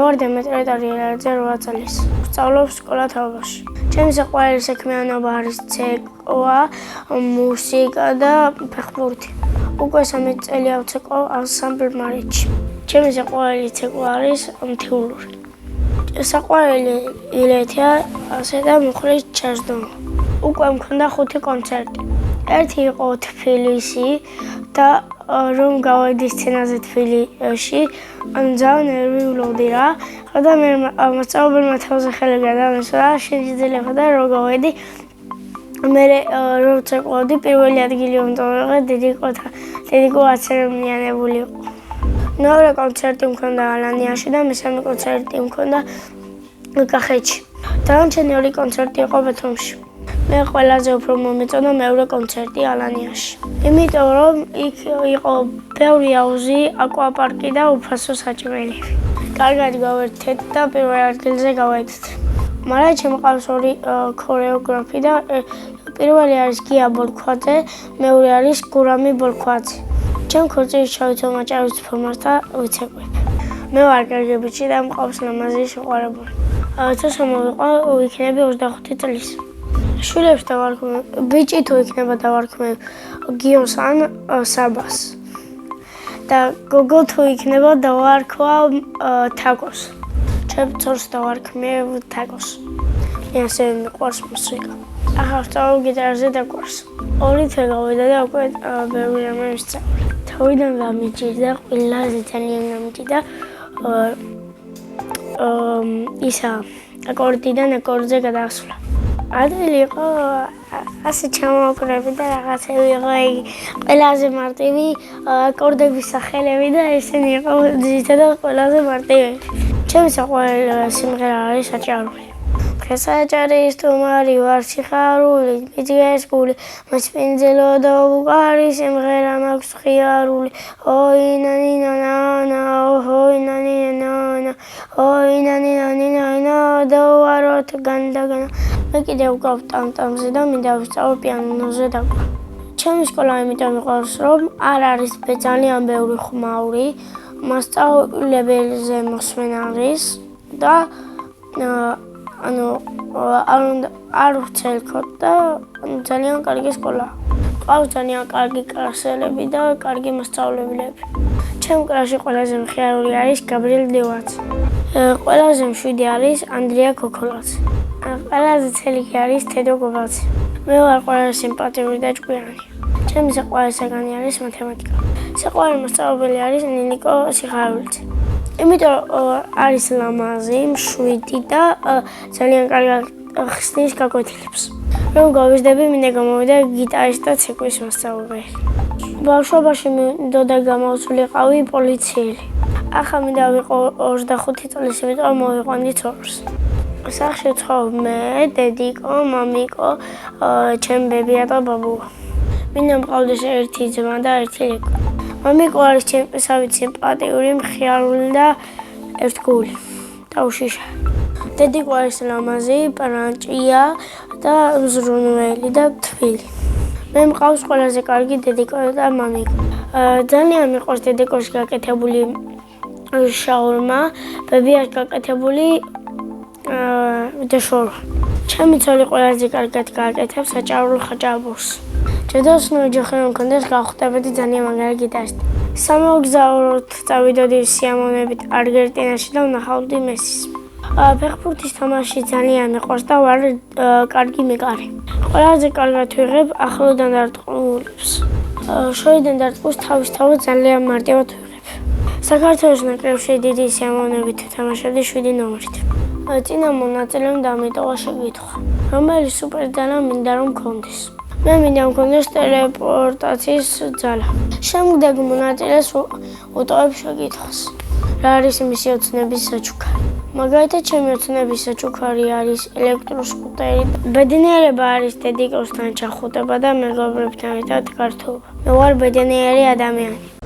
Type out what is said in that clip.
ვარ დემეტრე ტარიელაძე 8 წლის. ვსწავლობ სკოლა თაობაში. ჩემი საყვარელი საქმიანობა არის ცეკვა, მუსიკა და ფეხბურთი. უკვე 13 წელი ავცეკვავ ანსამბლ მარიჩი. ჩემი საყვარელი ცეკვა არის მთიულური. საყვარელი ილეთია ასე და მუხლის ჩასდომა. უკვე მქონდა 5 კონცერტი. ერთი იყო თბილისი და რომ გავედი სცენაზე თბილისში, ძალიან ნერვიულობდი რა. და მე მასწავლებელმა თავზე ხელი გადამესვა, შეიძლება და რომ გავედი. მე რომ ცეკვავდი, პირველი ადგილი უნდა ვიღე, დედიკო აცერემონიანებული იყო. მეორე კონცერტი მქონდა ალანიაში და მესამე კონცერტი მქონდა კახეთში. დანარჩენი 2 კონცერტი იყო ბათუმში. მე ყველაზე უფრო მომეწონა მეორე კონცერტი ალანიაში. იმიტომ რომ იქ იყო ბევრი აუზი, აკვაპარკი და უფასო საჭმელი. კარგად გავერთეთ და პირველ ადგილზე გავედით. მაგრამ შემოყავს 2 ქორეოგრაფი და პირველი არის გია ბოლქვაძე, მეორე არის გურამი ბოლქვაძე. ჩემ ქორწილის ჩავიცვალ მაჭარის ფორმას და ვიცეკვებ. მე ვარ კარგი ბიჭი და მყავს ლამაზი შეყვარებული. თუ შემოვიყო, ვიქნები 25 წლის. შვილებს დავარქმევ, ბიჭი თუ იქნება დავარქმევ გიოს ან საბას. და გოგო თუ იქნება დავარქვევ თაკოს. ჩემ ცოლს დავარქმევ თაკოს. მე ასე მიყვარს მუსიკა. ახლა ვსწავლობ გიტარაზე და გვარს. 2 თვე გავიდა და უკვე ბევრი რამე ვისწავლე. თავიდან გამიჭირდა, ყველაზე ძალიან გამიჭირდა ისა აკორდიდან აკორდზე გადასვლა. ადრილი იყო ასე ჩამოუკრები და რაღაცები იყო იგი ყველაზე მარტივი აკორდების სახელები და ესენი იყო ძირითადად ყველაზე მარტივი. ჩემი საყვარელი სიმღერა არის საჭარული. დღეს საჭარის თუმარი ვარ სიხარული, მიძღეს გული, მას პინძელო და უყარი სიმღერა მაქვს ხიარული. ოი ნანი ნანა, ოი ნანი ნანა, ოი ნანი ნანი ნანა, დავაროთ განდაგანა. მე კიდევ ვკრავ ტამტამზე და მინდა ვისწავლო პიანინოზე დაკვრა. ჩემი სკოლა იმიტომ მიყვარს, რომ არ არის ძალიან ბევრი ხმაური, მასწავლებელზე მოსმენა არის და არ ვცელქოთ და ძალიან კარგი სკოლაა. ყავს ძალიან კარგი კლასელები და კარგი მასწავლებლები. ჩემ კლასში ყველაზე მხიარული არის გაბრიელ დევაცი. ყველაზე მშვიდი არის ანდრია ქოქოლაძე. ყველაზე ცელიქი არის თედო გოგაცი. მე ვარ ყველაზე სიმპათიური და ჭკვიანი. ჩემი საყვარელი საგანი არის მათემატიკა. საყვარელი მასწავლებელი არის ნინიკო სიხარულიძე. იმიტომ არის ლამაზი, მშვიდი და ძალიან კარგად ხსნის გაკვეთილებს. რომ გავიზრდები, მინდა გამოვიდა გიტარის და ცეკვის მასწავლებელი. ბავშვობაში მინდოდა გამოვსულიყავი პოლიციელი. ახლა მინდა ვიყო 25 წლის, იმიტომ მოვიყვანდი ცოლს. სახლში ვცხოვრობ მე, დედიკო, მამიკო, ჩემი ბებია და ბაბუა. მინდა მყავდეს ერთი ძმა და ერთი ლეკვი. მამიკო არის ჩემი სიმპათიური, მხიარული და ერთგული და უშიშარი. დედიკო არის ლამაზი, პარანჭია და მზრუნველი და თბილი. მე მყავს ყველაზე კარგი დედიკო და მამიკო. ძალიან მიყვარს დედიკოში გაკეთებული შაურმა, ბებიას გაკეთებული დაშორვა. ჩემი ცოლი ყველაზე კარგად გააკეთებს საჭარულ ხაჭაპურს. ჯედოსნო ოჯახი რომ მქონდეს, გავხდებოდი ძალიან მაგარი გიტარისტი. სამოგზაუროდ წავიდოდი სიამოვნებით არგენტინაში და ვნახავდი მესის. ფეხბურთის თამაში ძალიან მიყვარს და ვარ კარგი მეკარე. ყველაზე კარგად ვიღებ ახლოდან დარტყმულებს. შორიდან დარტყმულს თავისთავად ძალიან მარტივად ვიღებ. საქართველოს ნაკრებში დიდი სიამოვნებით თამაშობდი 7 ნომრით. წინა მონაწილემ დამიტოვა შეკითხვა, რომელი სუპერძალა მინდა რომ მქონდეს. მე მინდა მქონდეს ტელეპორტაციის ძალა. შემდგარ მონაწილეს უტოვებ შეკითხვას. რა არის მისი ოცნების საჩუქარი? მაგალითად, ჩემი ოცნების საჩუქარი არის ელექტროსკუტერი. ბედნიერება არის დედიკოსთან ჩახუტება და მეგობრებთან ერთად გართობა. მე ვარ ბედნიერი ადამიანი.